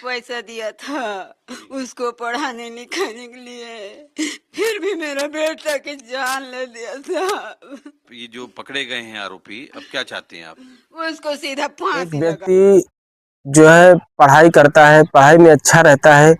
पैसा दिया था उसको पढ़ाने लिखाने के लिए, फिर भी मेरा बेटा की जान ले दिया था। ये जो पकड़े गए हैं आरोपी, अब क्या चाहते हैं आप? उसको सीधा एक फांसी लगा। व्यक्ति जो है पढ़ाई करता है, पढ़ाई में अच्छा रहता है,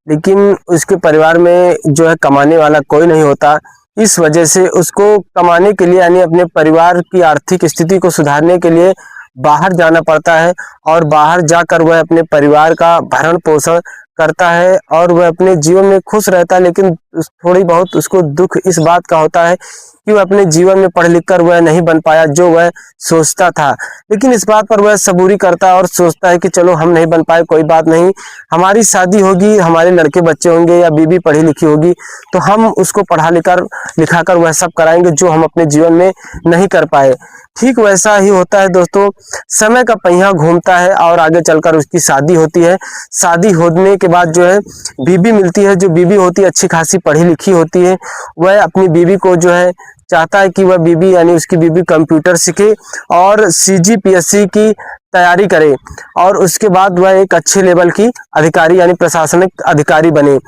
लेकिन उसके परिवार में जो है कमाने वाला कोई नहीं होता। इस वजह से उसको कमाने के लिए यानी अपने परिवार की आर्थिक स्थिति को सुधारने के लिए बाहर जाना पड़ता है और बाहर जाकर वह अपने परिवार का भरण पोषण करता है और वह अपने जीवन में खुश रहता है। लेकिन थोड़ी बहुत उसको दुख इस बात का होता है कि वह अपने जीवन में पढ़ लिख कर वह नहीं बन पाया जो वह सोचता था। लेकिन इस बात पर वह सबूरी करता है और सोचता है कि चलो हम नहीं बन पाए, कोई बात नहीं, हमारी शादी होगी, हमारे लड़के बच्चे होंगे या बीवी पढ़ी लिखी होगी तो हम उसको पढ़ा लिखा कर वह सब कराएंगे जो हम अपने जीवन में नहीं कर पाए। ठीक वैसा ही होता है दोस्तों, समय का पहिया घूमता है और आगे चलकर उसकी शादी होती है। शादी होने के बाद जो है बीवी मिलती है, जो बीवी होती है अच्छी खासी पढ़ी लिखी होती है। वह अपनी बीवी को जो है चाहता है कि वह बीवी यानी उसकी बीवी कंप्यूटर सीखे और CGPSC की तैयारी करे और उसके बाद वह एक अच्छे लेवल की अधिकारी यानी प्रशासनिक अधिकारी बने।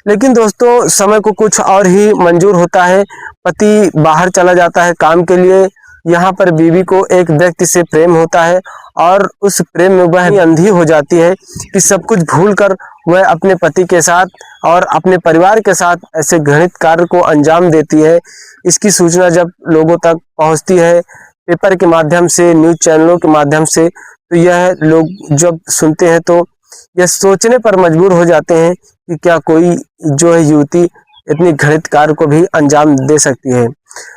लेकिन दोस्तों समय को कुछ और ही मंजूर होता है, पति बाहर चला जाता है काम के लिए। यहाँ पर बीवी को एक व्यक्ति से प्रेम होता है और उस प्रेम में वह अंधी हो जाती है कि सब कुछ भूलकर वह अपने पति के साथ और अपने परिवार के साथ ऐसे घृणित कार्य को अंजाम देती है। इसकी सूचना जब लोगों तक पहुंचती है पेपर के माध्यम से, न्यूज चैनलों के माध्यम से, तो यह लोग जब सुनते हैं तो यह सोचने पर मजबूर हो जाते हैं कि क्या कोई जो है युवती इतनी घृणित कार्य को भी अंजाम दे सकती है।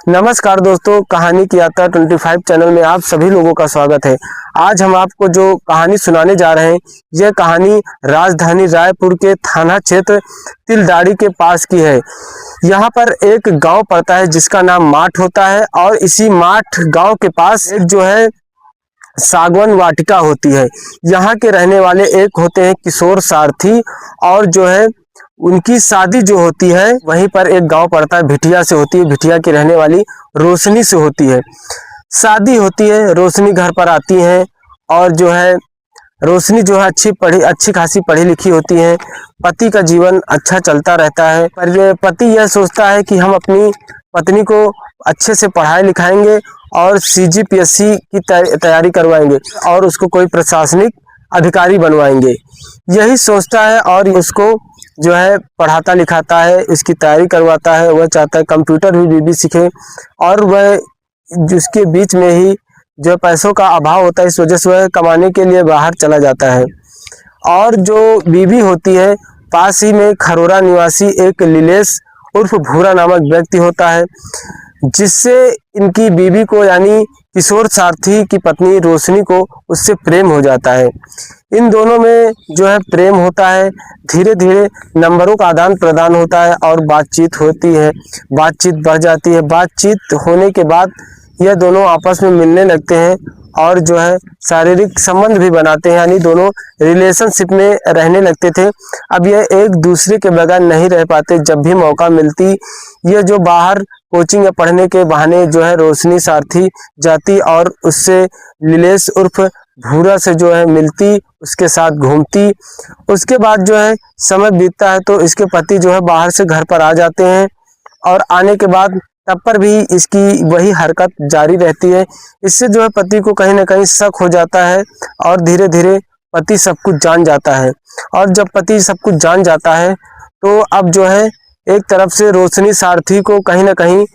नमस्कार दोस्तों, कहानी की यात्रा 25 चैनल में आप सभी लोगों का स्वागत है। आज हम आपको जो कहानी सुनाने जा रहे हैं यह कहानी राजधानी रायपुर के थाना क्षेत्र तिलदाड़ी के पास की है। यहाँ पर एक गांव पड़ता है जिसका नाम माठ होता है और इसी माठ गांव के पास एक जो है सागवन वाटिका होती है। यहाँ के रहने वाले एक होते हैं किशोर सारथी और जो है उनकी शादी जो होती है वहीं पर एक गांव पड़ता है भिटिया से होती है। भिटिया की रहने वाली रोशनी से होती है। शादी होती है, रोशनी घर पर आती है और जो है रोशनी जो है अच्छी खासी पढ़ी लिखी होती है। पति का जीवन अच्छा चलता रहता है, पर ये पति यह सोचता है कि हम अपनी पत्नी को अच्छे से पढ़ाई लिखाएंगे और CGPSC की तैयारी करवाएंगे और उसको कोई प्रशासनिक अधिकारी बनवाएंगे, यही सोचता है और उसको जो है पढ़ाता लिखाता है, इसकी तैयारी करवाता है। वह चाहता है कंप्यूटर भी बीवी सीखे और वह जिसके बीच में ही जो पैसों का अभाव होता है इस वजह से वह कमाने के लिए बाहर चला जाता है। और जो बीवी होती है पास ही में खरोरा निवासी एक लीलेश उर्फ भूरा नामक व्यक्ति होता है, जिससे इनकी बीवी को यानी किशोर सारथी की पत्नी रोशनी को उससे प्रेम हो जाता है। इन दोनों में जो है प्रेम होता है, धीरे धीरे नंबरों का आदान प्रदान होता है और बातचीत होती है, बातचीत बढ़ जाती है। बातचीत होने के बाद यह दोनों आपस में मिलने लगते हैं और जो है शारीरिक संबंध भी बनाते हैं, यानी दोनों रिलेशनशिप में रहने लगते थे। अब यह एक दूसरे के बगैर नहीं रह पाते। जब भी मौका मिलती यह जो बाहर कोचिंग या पढ़ने के बहाने जो है रोशनी सारथी जाती और उससे लीलेश उर्फ भूरा से जो है मिलती, उसके साथ घूमती। उसके बाद जो है समय बीतता है तो इसके पति जो है बाहर से घर पर आ जाते हैं और आने के बाद तब पर भी इसकी वही हरकत जारी रहती है। इससे जो है पति को कहीं ना कहीं शक हो जाता है और धीरे धीरे पति सब कुछ जान जाता है। और जब पति सब कुछ जान जाता है तो अब जो है एक तरफ से रोशनी सारथी को कहीं ना कहीं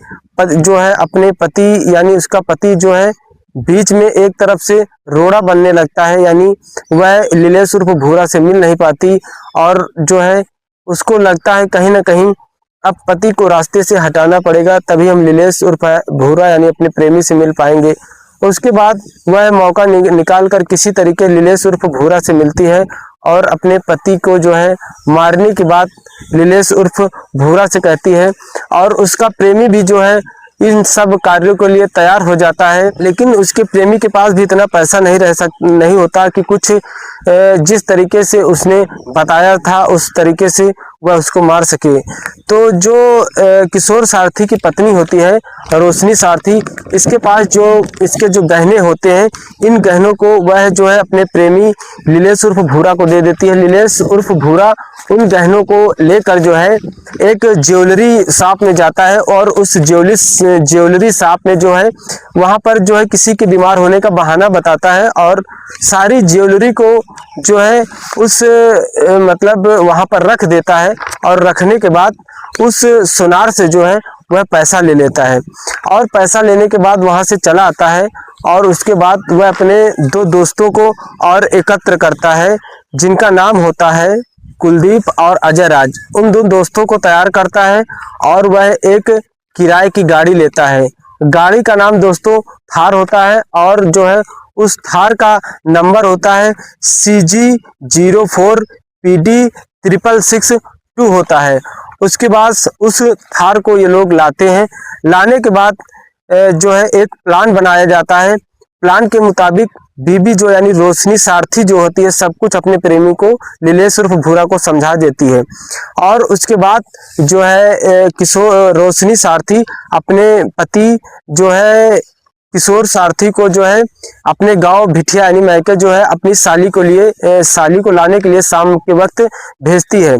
जो है अपने पति यानी उसका पति जो है बीच में एक तरफ से रोड़ा बनने लगता है, यानी वह लीलेश उर्फ भूरा से मिल नहीं पाती और जो है उसको लगता है कहीं ना कहीं अब पति को रास्ते से हटाना पड़ेगा तभी हम लीलेश उर्फ भूरा यानी अपने प्रेमी से मिल पाएंगे। उसके बाद वह मौका निकाल कर किसी तरीके लीलेश उर्फ भूरा से मिलती है और अपने पति को जो है मारने की बात लीलेश उर्फ भूरा से कहती है और उसका प्रेमी भी जो है इन सब कार्यों के लिए तैयार हो जाता है, लेकिन उसके प्रेमी के पास भी इतना पैसा नहीं होता कि कुछ जिस तरीके से उसने बताया था उस तरीके से वह उसको मार सके। तो जो किशोर सारथी की पत्नी होती है रोशनी सारथी, इसके पास जो इसके जो गहने होते हैं, इन गहनों को वह जो है अपने प्रेमी लीलेश उर्फ भूरा को दे देती है। लीलेश उर्फ भूरा उन गहनों को लेकर जो है एक ज्वेलरी शॉप में जाता है और उस ज्वेलरी शॉप में जो है वहां पर जो है किसी के बीमार होने का बहाना बताता है और सारी ज्वेलरी को जो है उस मतलब वहां पर रख देता है और रखने के बाद उस सुनार से जो है वह पैसा ले लेता है और पैसा लेने के बाद वहां से चला आता है और उसके बाद वह अपने दो दोस्तों को और एकत्र करता है जिनका नाम होता है कुलदीप और अजय राज। उन दो दोस्तों को तैयार करता है और वह एक किराए की गाड़ी लेता है। गाड़ी का नाम दोस्तों थार होता है और जो है उस थार का नंबर होता है CG04PD6662 होता है। उसके बाद उस थार को ये लोग लाते हैं। लाने के बाद जो है एक प्लान बनाया जाता है। प्लान के मुताबिक बीबी जो यानी रोशनी सारथी जो होती है सब कुछ अपने प्रेमी को लीलेश उर्फ भूरा को समझा देती है और उसके बाद जो है रोशनी सारथी अपने पति जो है किशोर सारथी को जो है अपने गांव भिठिया यानी मैके जो है अपनी साली को लाने के लिए शाम के वक्त भेजती है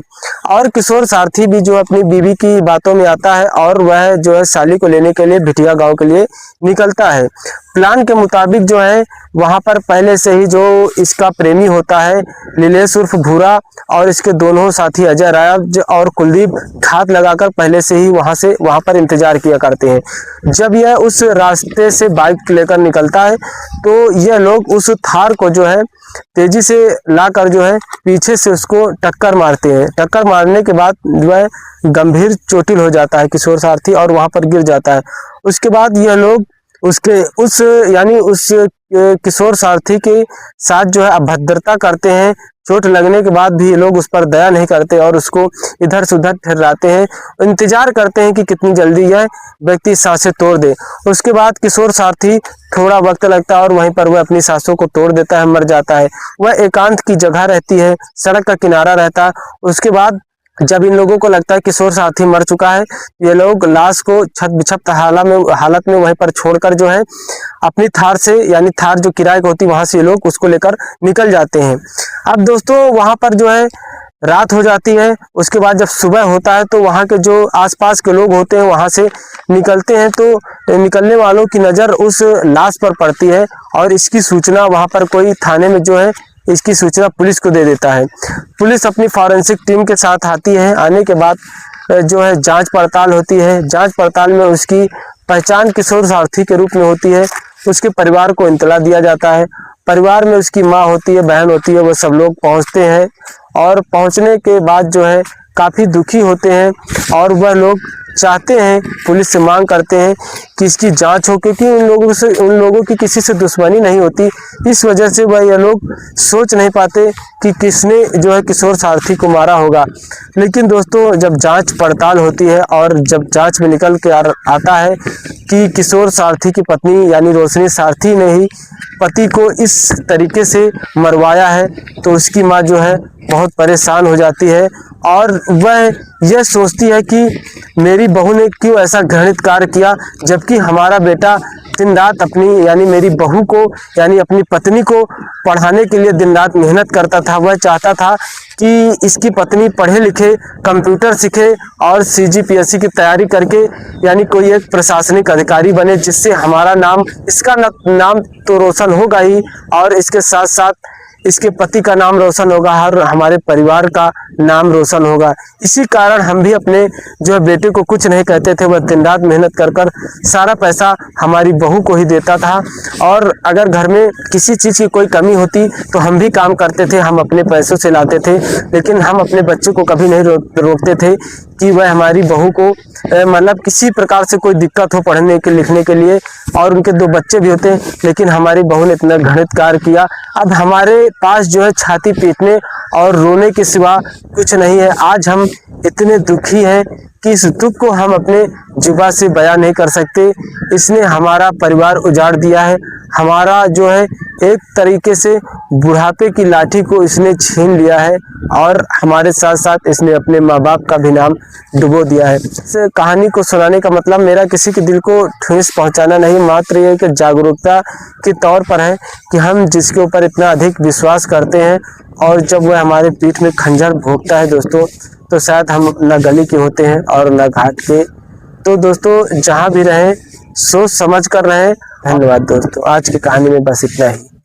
और किशोर सारथी भी जो अपनी बीवी की बातों में आता है और वह जो है साली को लेने के लिए भिठिया गांव के लिए निकलता है। प्लान के मुताबिक जो है वहां पर पहले से ही जो इसका प्रेमी होता है लीलेश उर्फ भूरा और इसके दोनों साथी अजय राज और कुलदीप घात लगाकर पहले से ही वहां पर इंतजार किया करते हैं। जब यह उस रास्ते से बाइक लेकर निकलता है तो यह लोग उस थार को जो है तेजी से लाकर जो है पीछे से उसको टक्कर मारते हैं। टक्कर मारने के बाद वह गंभीर चोटिल हो जाता है किशोर सारथी और वहां पर गिर जाता है। उसके बाद यह लोग उस किशोर सारथी के साथ जो है अभद्रता करते हैं। चोट लगने के बाद भी ये लोग उस पर दया नहीं करते और उसको इधर से उधर ठहराते हैं, इंतजार करते हैं कि कितनी जल्दी यह व्यक्ति सांसें तोड़ दे। उसके बाद किशोर सारथी थोड़ा वक्त लगता है और वहीं पर वह अपनी सांसों को तोड़ देता है, मर जाता है। वह एकांत की जगह रहती है, सड़क का किनारा रहता है। उसके बाद जब इन लोगों को लगता है किशोर सारथी मर चुका है, ये लोग लाश को छत बिछत हालत में वहीं पर छोड़कर जो है अपनी थार से यानी थार जो किराए की होती है वहां से ये लोग उसको लेकर निकल जाते हैं। अब दोस्तों वहां पर जो है रात हो जाती है। उसके बाद जब सुबह होता है तो वहां के जो आसपास के लोग होते हैं वहां से निकलते हैं तो निकलने वालों की नजर उस लाश पर पड़ती है और इसकी सूचना वहां पर कोई थाने में जो है इसकी सूचना पुलिस को दे देता है। पुलिस अपनी फॉरेंसिक टीम के साथ आती है। आने के बाद जो है जांच पड़ताल होती है। जांच पड़ताल में उसकी पहचान किशोर सारथी के रूप में होती है। उसके परिवार को इत्तला दिया जाता है। परिवार में उसकी माँ होती है, बहन होती है, वो सब लोग पहुंचते हैं और पहुंचने के बाद जो है काफी दुखी होते हैं और वह लोग चाहते हैं, पुलिस से मांग करते हैं कि इसकी जांच हो, क्योंकि उन लोगों की किसी से दुश्मनी नहीं होती। इस वजह से वह ये लोग सोच नहीं पाते कि किसने जो है किशोर सारथी को मारा होगा। लेकिन दोस्तों जब जांच पड़ताल होती है और जब जांच में निकल के आता है कि किशोर सारथी की पत्नी यानी रोशनी सारथी ने ही पति को इस तरीके से मरवाया है, तो उसकी माँ जो है बहुत परेशान हो जाती है और वह यह सोचती है कि मेरी बहू ने क्यों ऐसा घृणित कार्य किया, जबकि हमारा बेटा दिन रात अपनी यानी मेरी बहू को यानी अपनी पत्नी को पढ़ाने के लिए दिन रात मेहनत करता था। वह चाहता था कि इसकी पत्नी पढ़े लिखे, कंप्यूटर सीखे और CGPSC की तैयारी करके यानी कोई एक प्रशासनिक अधिकारी बने, जिससे हमारा नाम, इसका नाम तो रोशन होगा ही और इसके साथ साथ इसके पति का नाम रोशन होगा और हमारे परिवार का नाम रोशन होगा। इसी कारण हम भी अपने जो है बेटे को कुछ नहीं कहते थे। वह दिन रात मेहनत कर सारा पैसा हमारी बहू को ही देता था और अगर घर में किसी चीज़ की कोई कमी होती तो हम भी काम करते थे, हम अपने पैसों से लाते थे। लेकिन हम अपने बच्चे को कभी नहीं रोकते थे कि वह हमारी बहू को मतलब किसी प्रकार से कोई दिक्कत हो पढ़ने के लिखने के लिए, और उनके 2 बच्चे भी होते हैं। लेकिन हमारी बहू ने इतना घृणित कार्य किया। अब हमारे पास जो है छाती पीटने और रोने के सिवा कुछ नहीं है। आज हम इतने दुखी हैं कि इस दुख को हम अपने जुबान से बयान नहीं कर सकते। इसने हमारा परिवार उजाड़ दिया है, हमारा जो है एक तरीके से बुढ़ापे की लाठी को इसने छीन लिया है और हमारे साथ साथ इसने अपने माँ बाप का भी नाम डुबो दिया है। इस कहानी को सुनाने का मतलब मेरा किसी के दिल को ठेस पहुंचाना नहीं, मात्र ये कि जागरूकता के तौर पर है कि हम जिसके ऊपर इतना अधिक विश्वास करते हैं और जब वह हमारे पीठ में खंजर भोंकता है दोस्तों, तो शायद हम न गली के होते हैं और न घाट के। तो दोस्तों जहाँ भी रहें सोच समझ कर रहें। धन्यवाद दोस्तों, आज की कहानी में बस इतना ही।